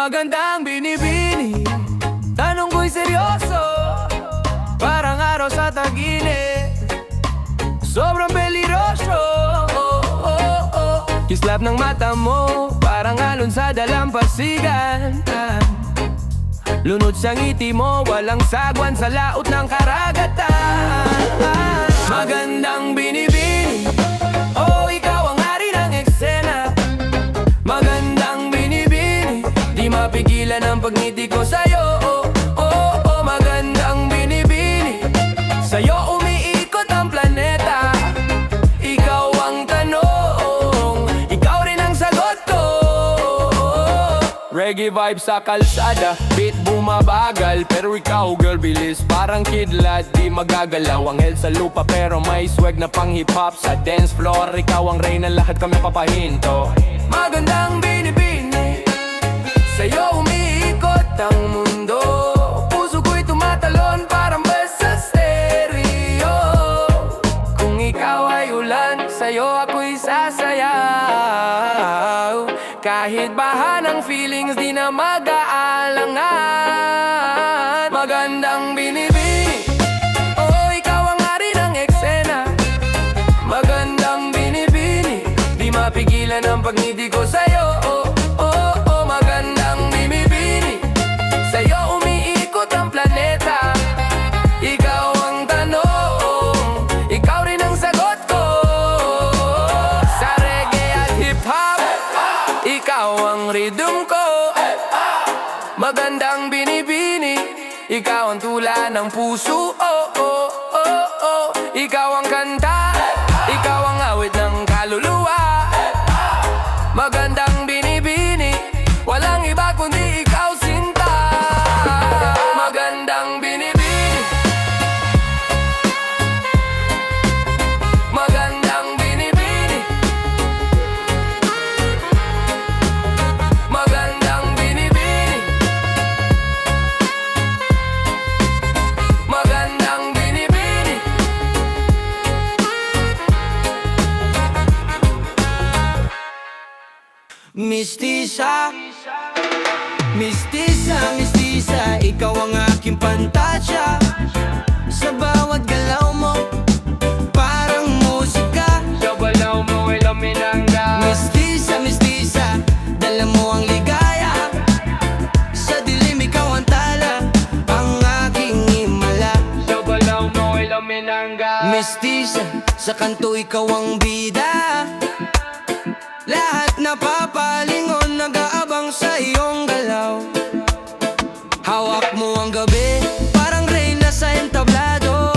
Magandang binibini, tanong ko'y seryoso, parang araw sa tag-init, sobrang peligroso. Kislap ng mata mo, parang alon sa dalampasigan. Lunod sa ngiti mo, walang sagwan sa laot ng karagatan. Magandang binibini, oh ikaw ang hari ng eksena. Magandang binibini, di mapigilan ang pagngiti ko sa'yo. Magandang binibini, sa'yo umiikot ang planeta. Ikaw ang tanong, ikaw rin ang sagot ko. Reggae vibe sa kalsada, beat bumabagal, pero ikaw girl bilis, parang kidlat di magagalaw. Anghel sa lupa pero may swag na pang hip hop. Sa dance floor, ikaw ang reyna, lahat kami papahinto. Magandang binibini, sa'yo umiikot ang mundo. Puso ko'y tumatalon parang bus sa stereo. Kung ikaw ay ulan, sa'yo ako'y sasayaw. Kahit baha ng feelings, di na mag-aalangan. Magandang binibini, oh ikaw ang hari ng eksena. Magandang binibini, di mapigilan ang pagngiti ko sa'yo. Magandang binibini, sa'yo umiikot ang planeta. Ikaw ang tanong, ikaw rin ang sagot ko. Sa reggae at hip-hop, ikaw ang rhythm ko. Magandang binibini, ikaw ang tula ng puso. Ikaw ang kanta, ikaw ang awit ng kaluluwa. Magandang binibini, walang iba kundi ikaw sinta. Magandang binibini, magandang binibini, magandang binibini, magandang binibini. Mistisa, mistisa, mistisa, ikaw ang aking pantasya. Sa bawat galaw mo, parang musika. Sa balaw mo ay laminangga. Mistisa, mistisa, dala mo ang ligaya. Sa dilim ikaw ang tala, ang aking himala. Sa balaw mo ay laminangga. Mistisa, sa kanto ikaw ang bida. Lahat napapalingon, nag-aabang sa iyong galaw. Hawak mo ang gabi, parang reyna sa entablado.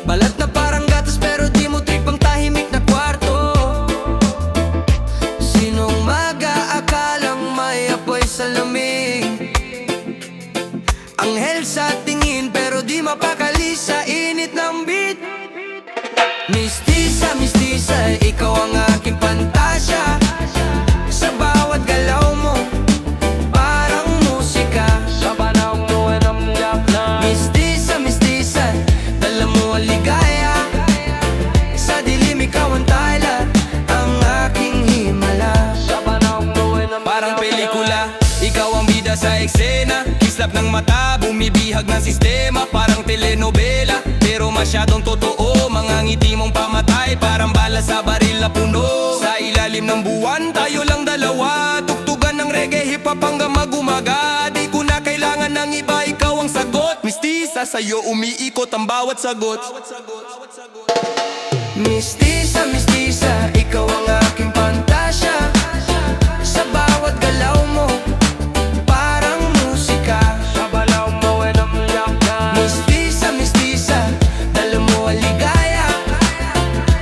Balat na parang gatas pero di mo trip ang tahimik na kwarto. Sinong mag-aakalang may apoy sa lamig? Anghel sa tingin pero di mapakali sa init ng beat. Mistisa, mistisa, ikaw ang aking pantasya. Sa bawat galaw mo, parang musika. Sa panahon mo ay namlap na. Mistisa, mistisa, dala mo ang ligaya. Sa dilim ikaw ang tala, ang aking himala. Sa panahon mo ay namlap na. Parang pelikula, ikaw ang bida sa eksena. Kislap ng mata, bumibihag ng sistema. Parang telenovela, pero masyadong totoo. Mga ngiti mong pamatay, parang bala sa baril na puno. Sa ilalim ng buwan, tayo lang dalawa. Tugtugan ng reggae, hip-hop hanggang magumaga. Di ko na kailangan ng iba, ikaw ang sagot. Mistisa, sa'yo umiikot ang bawat sagot. Mistisa, mistisa, ikaw ang aking pantasya. Sa bawat galaw mo, parang musika. Sa balaw mo ay namlak na. Mistisa, mistisa, dala mo ang ligaya.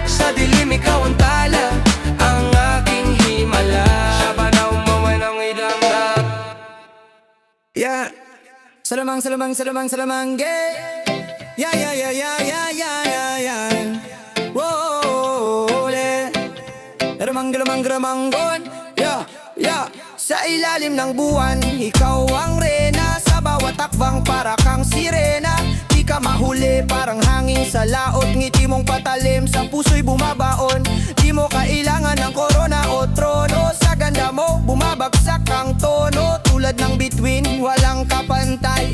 Sa dilim ikaw ang tala, ang aking himala. Sa balaw mo ay nangidamdam. Yeah. Salamang, salamang, salamang, salamang, yeah. Yeah, yeah, yeah, yeah, yeah, yeah, yeah, yeah. Whoa, le. Garamang, garamang, garamanggon. Yeah, yeah. Sa ilalim ng buwan, ikaw ang reyna. Sa bawat takbang para kang sirena. Di ka mahuli, parang hangin sa laot. Ngiti mong patalim, sa puso'y bumabaon. Di mo kailangan ng korona o trono. Sa ganda mo, bumabagsak ang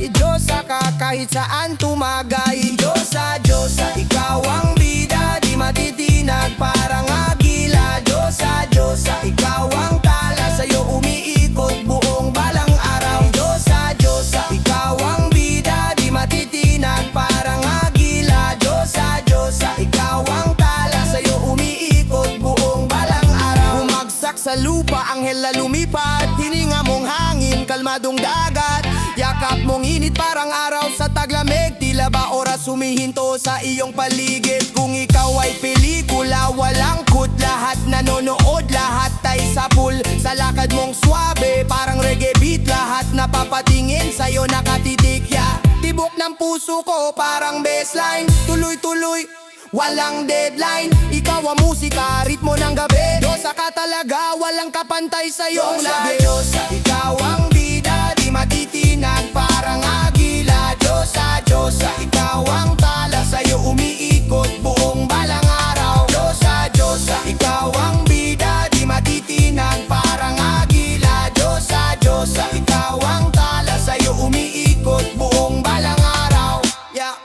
Diyosa ka kahit saan tumagay. Diyosa, Diyosa, ikaw ang bida, di matitinag parang agila. Diyosa, Diyosa, ikaw ang tala, sa'yo umiikot buong balang araw. Diyosa, Diyosa, ikaw ang bida, di matitinag parang agila. Diyosa, Diyosa, ikaw ang tala, sa'yo umiikot buong balang araw. Bumagsak sa lupa, anghel na lumipad, hininga mong hangin, kalmadong dagat. Yakap mong init parang araw sa taglamig, tila ba oras humihinto sa iyong paligid. Kung ikaw ay pelikula, walang kut, lahat nanonood, lahat ay sapul. Sa lakad mong swabe, parang reggae beat, lahat napapatingin sa'yo nakatitikya. Tibok ng puso ko parang baseline, tuloy-tuloy, walang deadline. Ikaw ang musika, ritmo ng gabi. Diyosa ka talaga, walang kapantay sa'yong labi. Diyosa, ikaw ang bida, di matitinag parang agila. Diyosa, Diyosa, ikaw ang tala, sa'yo umiikot buong balang araw. Diyosa, Diyosa, ikaw ang bida, di matitinag parang agila. Diyosa, Diyosa, ikaw ang tala, sa'yo umiikot buong balang araw. Yeah.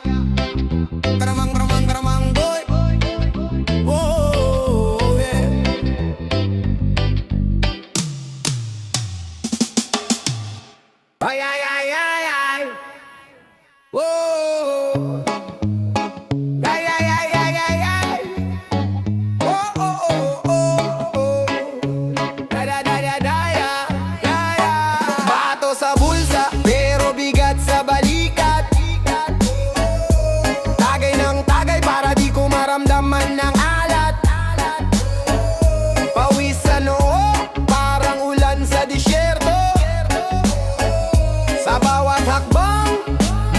Karamang, karamang, karamang boy. Oh, yeah. Ay, ay, ay, ay, ay. Oh. Ay, ay, ay, ay, ay, ay. Oh, oh, oh, oh, oh. Da, da, da, da, da, ya, ya, ya. Bato sa bulsa, pero bigat sa balikat. Tagay ng tagay para di ko maramdaman ng alat. Pawis sa noo, parang ulan sa disyerto. Sa bawat hakbang,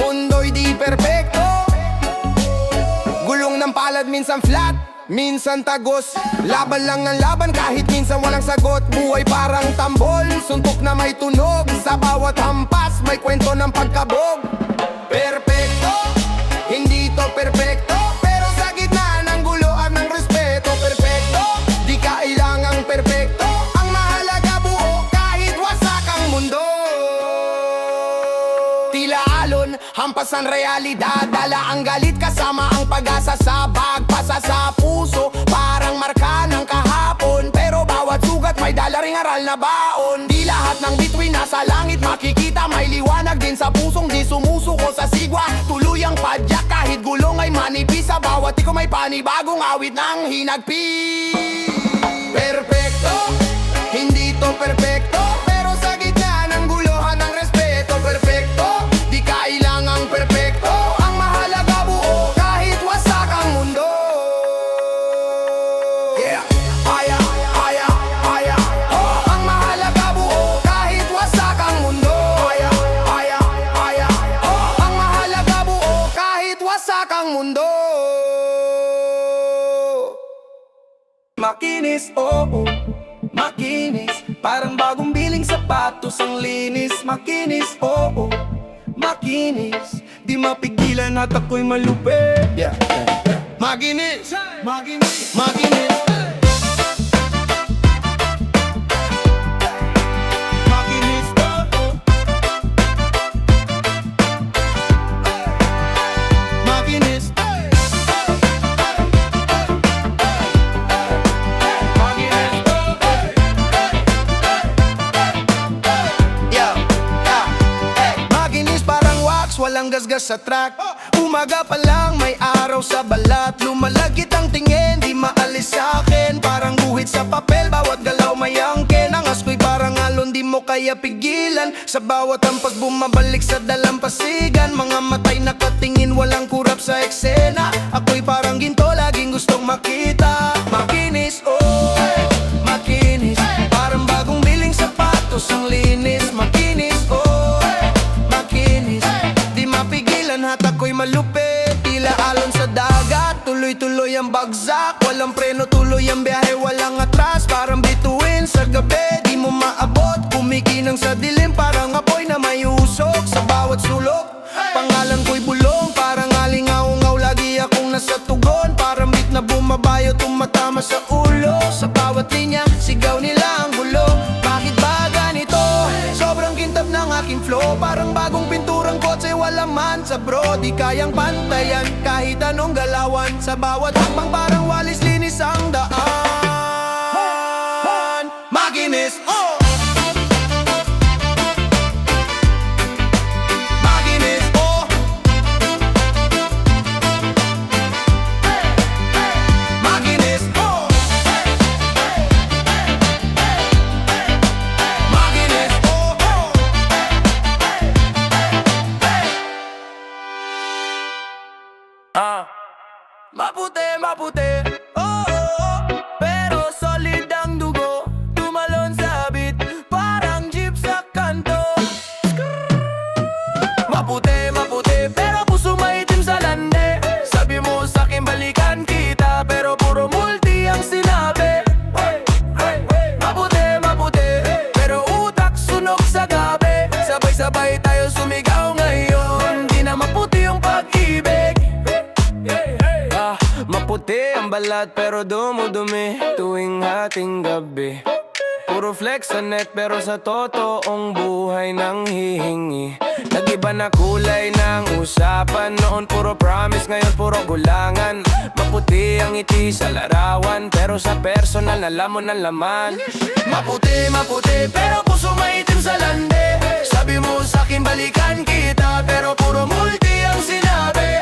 mundo'y di perpekto. Gulong ng palad, minsan flat, minsan tagos. Laban lang ng laban kahit minsan walang sagot. Buhay parang tambol, suntok na may tunog. Sa bawat hampas, may kwento ng pagkabog. Perpekto, hindi to perpekto, pero sa gitna ng gulo at ng respeto. Perpekto, di kailangang perpekto. Ang mahalaga buo kahit wasak ang mundo. Tila alon, hampas ang realidad. Dala ang galit kasama ang pag-asa sa bagpasa sa puso. Parang marka ng kahapon, pero bawat sugat may dala ring aral na baon. Di lahat ng bituin nasa langit makikita, may liwanag din sa pusong di sumusuko sa sigwa. Tuluyang padyak kahit gulong ay manipis, sa bawat iko may panibagong awit ng hinagpis. Perpekto, hindi to perpekto, pero sa gitna ng gulohan ng respeto. Perpekto, di kailangang perpekto. Ang mahalaga buo kahit wasak ang mundo. Yeah. Aya, aya, aya. Oh, ang mahalaga buo kahit wasak ang mundo. Aya, aya, aya. Oh, ang mahalaga buo kahit wasak ang mundo. Makinis, oo, makinis. Parang bagong biling sapatos ang linis. Makinis, oo, makinis. Di mapigilan at ako'y malupit. Yeah. Makinis, makinis, makinis. Makinis, oo. Makinis. Walang gasgas sa track. Umaga pa lang may araw sa balat. Lumalagit ang tingin, di maalis sa akin. Parang guhit sa papel, bawat galaw may angkin. Ang asko'y parang alon, di mo kaya pigilan. Sa bawat hampas bumabalik sa dalampasigan. Mga matay nakatingin, walang kurap sa eksena. Ako'y parang ginto, laging gustong makita. Makinis, oh, makinis. Parang bagong biling sapatos ang linis. Makinis, oh, makinis. Di mapigilan at ako'y malupit. Tila alon sa dagat, tuloy-tuloy ang bagsak. Walang preno, tuloy ang biyahe, walang atras. Parang bituin sa gabi, di mo maabot. Kumikinang sa dilim, parang apoy na may usok. Sa bawat sulok, pangalan ko'y bulong. Parang alingaw-ngaw, lagi akong nasa tugon. Parang beat na bumabayo, tumatama sa ulo. Sa bawat linya, sigaw nila ang gulo. Bakit ba ganito? Sobrang kintab ng aking flow, parang bagong pintura murang kotse walang man sa bro, di kayang pantayan kahit anong galawan. Sa bawat hakbang parang walis linis ang daan. Maginis, oh! Maginis, oh! Maginis, oh! Maginis, oh! Maputi, maputi, oh, oh, oh. Pero solid ang dugo, tumalon sa beat, parang jeep sa kanto. Maputi, maputi, pero puso maitim sa lande. Sabi mo sa'kin balikan kita, pero puro multi ang sinabi. Maputi, maputi, pero utak sunog sa gabi. Sabay-sabay tayo sumigaw ngayon, di na maputi yung pag-ibig. Maputi ang balat pero dumudumi tuwing hating gabi. Puro flex sa net pero sa totoong buhay nang hihingi. Nag-iba na kulay ng usapan, noon puro promise, ngayon puro gulangan. Maputi ang ngiti sa larawan pero sa personal na lamon ng laman. Maputi, maputi pero puso maitim sa lande. Sabi mo sa'kin balikan kita, pero puro multi ang sinabi.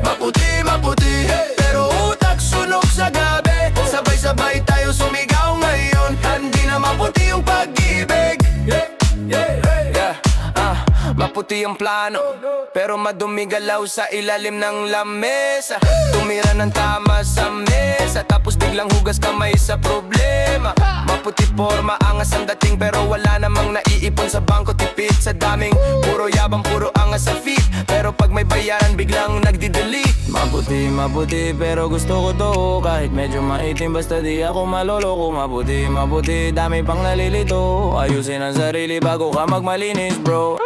Maputi, maputi, pero utak sunog sa gabi. Sabay-sabay tayo sumigaw ngayon, hindi na maputi yung pag-ibig. Maputi ang plano, pero madumi galaw sa ilalim ng lamesa. Tumira ng tama sa mesa, tapos biglang hugas kamay sa problema. Maputi forma, angas ang dating, pero wala namang naiipon sa bangko. Tipid sa daming, puro yabang, puro angas sa feet, pero pag may bayaran biglang nagdi-delete. Maputi, maputi, pero gusto ko to kahit medyo maitim, basta di ako maloloko. Maputi, maputi, dami pang nalilito. Ayusin ang sarili bago ka magmalinis, bro.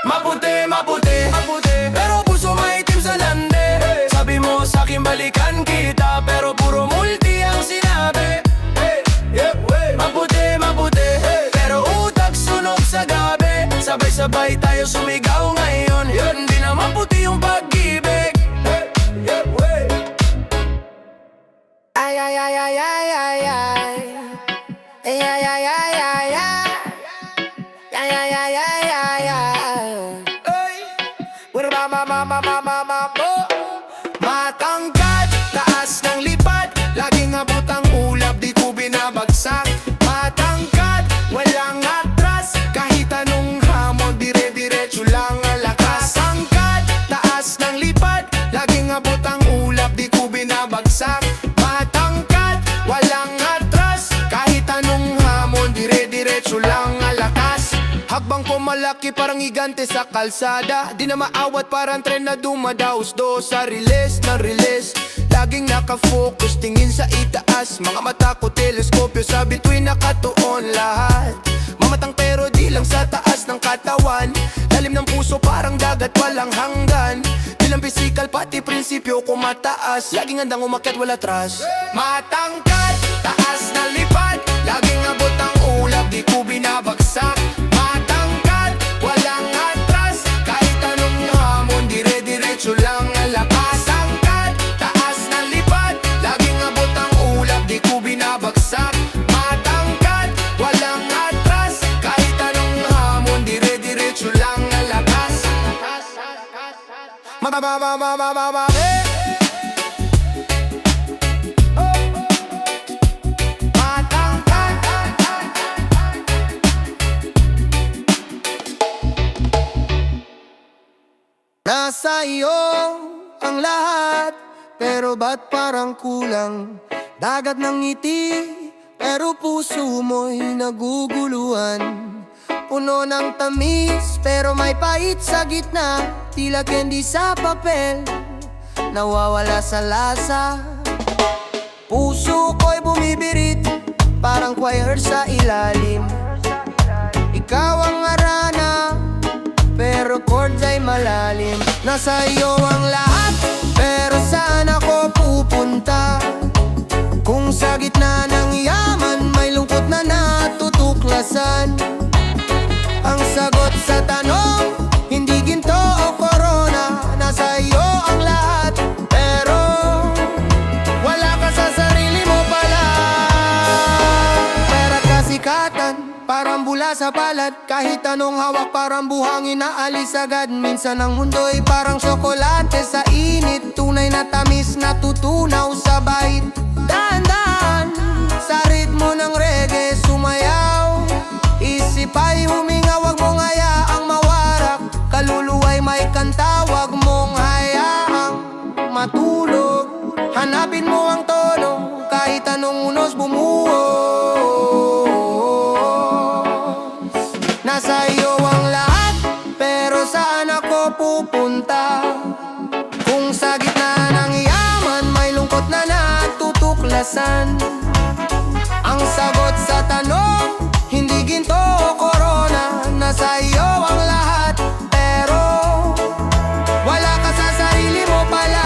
Maputi, maputi, maputi, pero puso maitim sa lande. Sabi mo sa'kin balikan kita, pero puro multi ang sinabi. Maputi, maputi, pero utak sunog sa gabi. Sabay-sabay tayo sumigaw ngayon, hindi na maputi yung pag-ibig. Ay, ay, ay, ay, ay, ay, ay. Ay, ay, ay, ay, ay, ay. Ay, ay, ay, ay, ay, ay. What about mama, matangkad, taas ng lipad, laging abot ang ulap, di ko binabagsak. Matangkad, walang atras, kahit anong hamon, dire-diretso lang ang lakas. Matangkad, taas ng lipad, laging abot ang ulap, di ko binabagsak. Matangkad, walang atras, kahit anong hamon, dire-diretso lang ang lakas. Hakbang ko malaki parang higante sa kalsada, di na maawat parang tren na dumadaos-do sa release na release. Laging nakafocus, tingin sa itaas, mga mata ko teleskopyo, sa bituin nakatuon lahat. Mamatang pero di lang sa taas ng katawan, lalim ng puso parang dagat walang hanggan. Di lang physical pati prinsipyo ko mataas, laging handang umakyat wala atras. Matangkad, taas na lipad, laging abot ang ulap, di ko binabagsak. Matangkad, walang atras, kahit anong hamon, dire-diretso lang ang lakas. Matangkad, taas na lipad, laging abot ang ulap, di ko binabagsak. Matangkad, walang atras, kahit anong hamon, dire-diretso lang ang lakas. Nasa iyo ang lahat, pero ba't parang kulang? Dagat ng ngiti, pero puso mo'y naguguluhan. Puno ng tamis, pero may pait sa gitna. Tila candy sa papel, nawawala sa lasa. Puso ko'y bumibirit, parang choir sa ilalim. Ikaw ang arana, pero chords ay malalim. Nasa iyo ang lahat, pero saan ako pupunta? Kung sa gitna ng yaman, may lungkot na natutuklasan. Ang sagot sa sugatan, parang bula sa balat. Kahit anong hawak parang buhangin na alis agad. Minsan ang mundo'y parang tsokolate sa init. Tunay na tamis na tutunaw sa bait. Dahan-dahan sa ritmo ng reggae sumayaw. Isip ay huminga, wag mong hayaang mawarak. Kaluluwa'y may kanta, wag mong hayaang matulog. Hanapin mo ang tono, kahit anong unos bumuhos. Nasa iyo ang lahat, pero saan ako pupunta? Kung sa gitna ng yaman, may lungkot na natutuklasan. Ang sagot sa tanong, hindi ginto o korona. Nasa iyo ang lahat, pero wala ka sa sarili mo pala.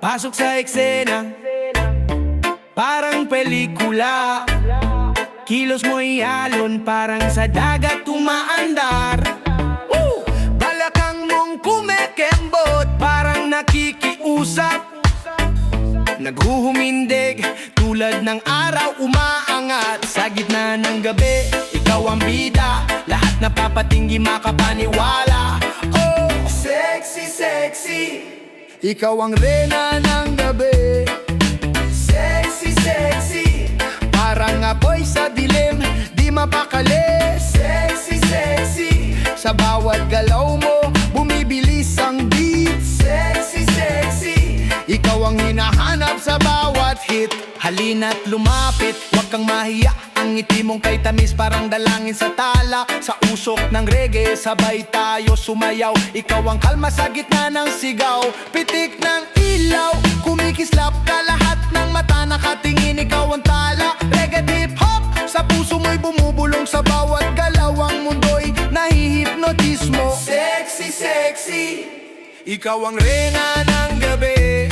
Pasok sa eksena, parang pelikula. Kilos mo'y alon, parang sa dagat umaandar. Balakang mong kumekembot, parang nakikiusap. Naghuhumindig, tulad ng araw umaangat. Sa gitna ng gabi, ikaw ang bida. Lahat napapatinggi makapaniwala. Oh, sexy, sexy, ikaw ang reyna ng gabi. Sexy, sexy, parang apoy sa dilim, di mapakali. Sexy, sexy, sa bawat galaw mo, bumibilis ang beat. Sexy, sexy, ikaw ang hinahanap sa bawat hit. Halina't lumapit, huwag kang mahiya. Ang ngiti mong kay tamis parang dalangin sa tala. Sa usok ng reggae, sabay tayo sumayaw. Ikaw ang kalma sa gitna ng sigaw. Pitik ng ilaw, kumikislap ka. Lahat ng mata nakatingin, ikaw ang tala. Reggae hip-hop, sa puso mo'y bumubulong. Sa bawat galaw ang mundo'y nahihipnotismo. Sexy, sexy, ikaw ang reyna ng gabi.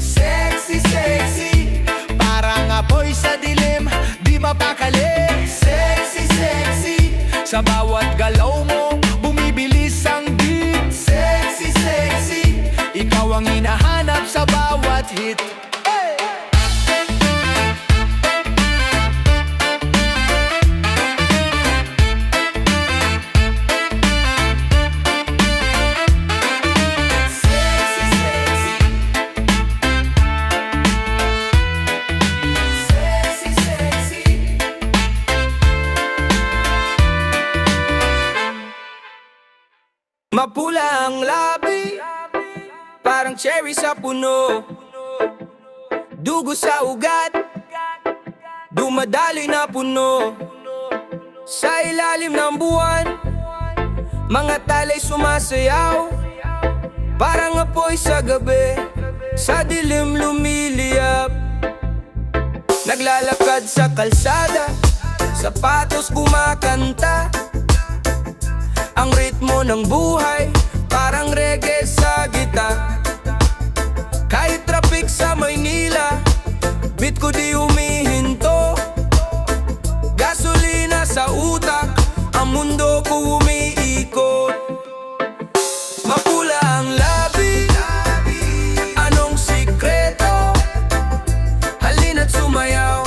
Sexy, sexy, parang apoy sa dilim, di mapakali. Sexy, sexy, sa bawat galaw mo, bumibilis ang beat. Sexy, sexy, ikaw ang hinahanap sa bawat hit. Mapula ang labi, parang cherry sa puno. Dugo sa ugat, dumadaloy na puno. Sa ilalim ng buwan, mga talay sumasayaw. Parang apoy sa gabi, sa dilim lumiliyap. Naglalakad sa kalsada, sapatos kumakanta. Ang ritmo ng buhay, parang reggae sa gita. Kahit traffic sa Maynila, beat ko di humihinto. Gasolina sa utak, ang mundo ko umiikot. Mapula ang labi, anong sikreto? Halina't sumayaw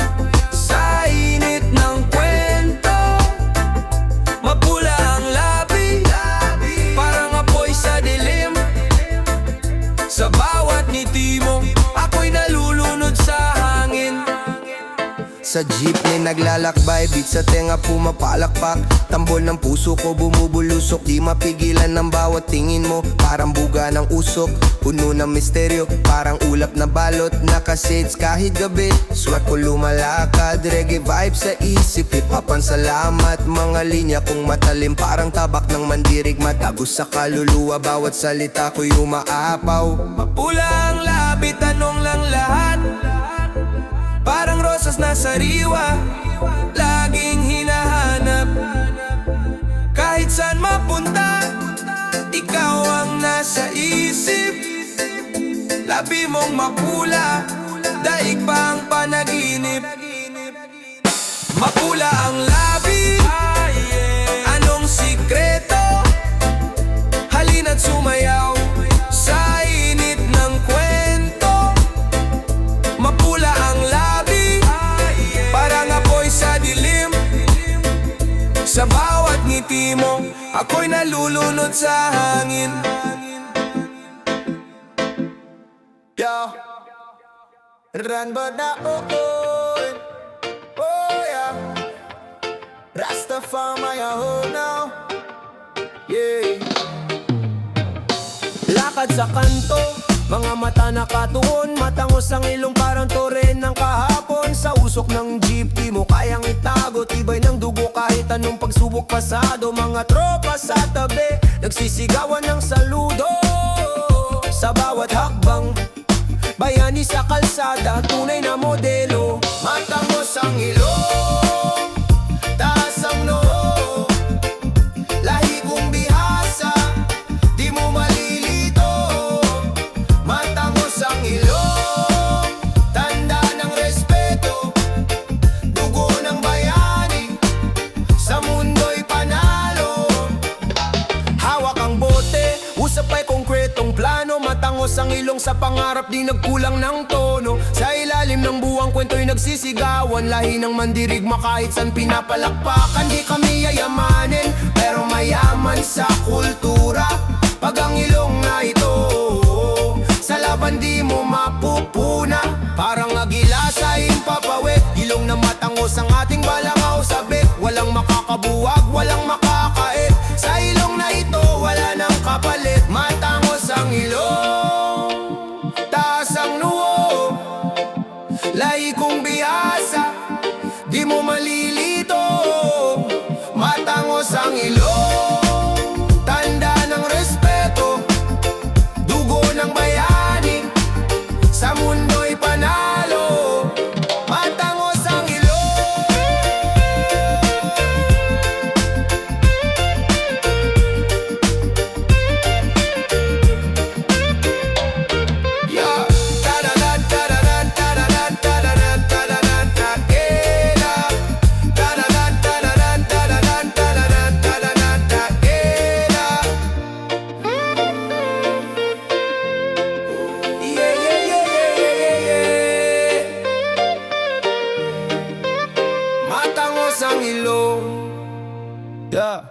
sa init ng kwento. Mapula ang labi, parang apoy sa dilim. Sa bawat ngiti mo, ako'y nalulunod sa hangin. Sa jeepney naglalakbay, beat sa tenga pumapalakpak. Tambol ng puso ko bumubulusok, di mapigilan ng bawat tingin mo. Parang buga mata ng usok, puno ng misteryo, parang ulap na balot, naka-shades kahit gabi. Swat ko lumalakad, reggae vibe sa isip, hip-hop ang salamat. Mga linya kong matalim, parang tabak ng mandirig, matagos sa kaluluwa, bawat salita ko'y umaapaw. Mapula ang labi, tanong lang lahat, parang rosas na sariwa, laging hinahanap. Kahit saan mapunta, ikaw ang nasa isip. Labi mong mapula, daig pa ang panaginip. Mapula ang labi, anong sikreto? Halina't sumayaw sa init ng kwento. Mapula ang labi, parang apoy sa dilim. Sa bawat ngiti mo, ako'y nalulunod sa hangin. Yo, run but not oh yeah. Rastafari I hold now. Yeah. Lakad sa kanto, mga mata nakatuon, matangos ang ilong parang toren ng kahapon. Sa usok ng jeep, di mo kayang itago, tibay ng dugo kahit anong pagsubok pasado. Mga tropa sa tabi, nagsisigawan ng saludo. Sa bawat hakbang, bayani sa kalsada, tunay na modelo. Matangos ang ilong, taas ang noo, lahi kong bihasa, di mo malilito. Matangos ang ilong, tanda ng respeto, dugo ng bayani, sa mundo'y panalo. Hawak ang bote, usap ay konkretong plano. Matangos ang ilong sa pangarap, di nagkulang ng tono. Sa ilalim ng buwang kwento'y nagsisigawan, lahi ng mandirigma kahit saan pinapalakpakan. Di kami yayamanin, pero mayaman sa kultura. Pag ang ilong na ito, sa laban di mo mapupuna. Parang agila sa impapawid, ilong na matangos ang ating balangaw sabit. Walang makakabuwag, walang makakait, sa ilong na ito wala nang kapalit. Matangos ang ilong, taas ang noo, lahi kong bihasa, di mo malilito. Matangos ang ilong, tanda ng respeto, dugo ng bayani, sa mundo'y panalo. Matangos ang ilong. Yeah. Ta-da-da, ta-da-da, ta-da-da, ta-da-da, ta-da-da, ta-da-da. Ta-da-da, ta-da-da, ta-da-da, ta-da-da, ta-da-da, ta-da-da. Yeah, yeah, yeah, yeah, yeah, yeah. Matangos ang ilong. Yeah.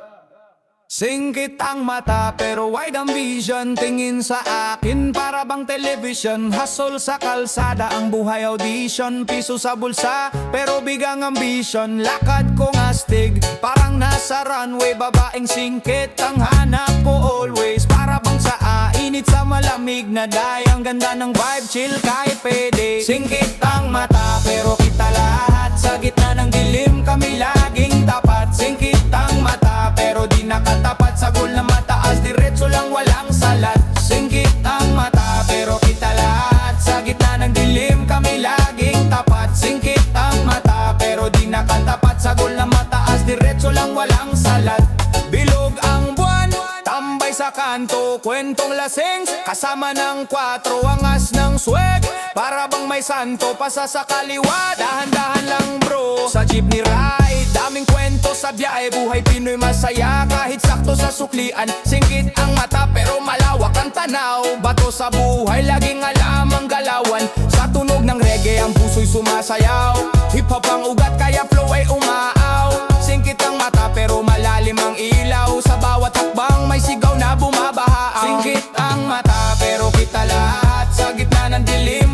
Singkit ang mata pero wide ang vision. Tingin sa akin para bang television. Hustle sa kalsada, ang buhay audition. Piso sa bulsa pero bigang ambition. Lakad kong astig, parang nasa runway. Babaeng singkit ang hanap ko always. Para bang sa init sa malamig na day. Ang ganda ng vibe, chill kahit pwede. Singkit ang mata pero kita lahat. Sa gitna ng dilim kami laging tapat. Singkit ang mata pero di nakatapat. Sagol na mataas, diretso lang walang salat. Singkit ang mata pero kita lahat. Sa gitna ng dilim kami laging tapat. Singkit ang mata pero di nakatapat. Sagol na mataas, diretso lang walang salat. Bilog ang buwan, tambay sa kanto, kwentong lasing, kasama ng 4, angas ng swag. Para bang may santo, pasa sa kaliwa. Dahan-dahan lang bro, sa jeepney ride. Daming kwento sa biyahe, buhay Pinoy masaya. Kahit sakto sa suklian, singkit ang mata pero malawak ang tanaw. Bato sa buhay, laging alam ang galawan. Sa tunog ng reggae, ang puso'y sumasayaw. Hip-hop ang ugat, kaya flow ay umaaw. Singkit ang mata pero malalim ang ilaw. Sa bawat hakbang may sigaw na bumabaha. Singkit ang mata pero kita lahat. Sa gitna ng dilim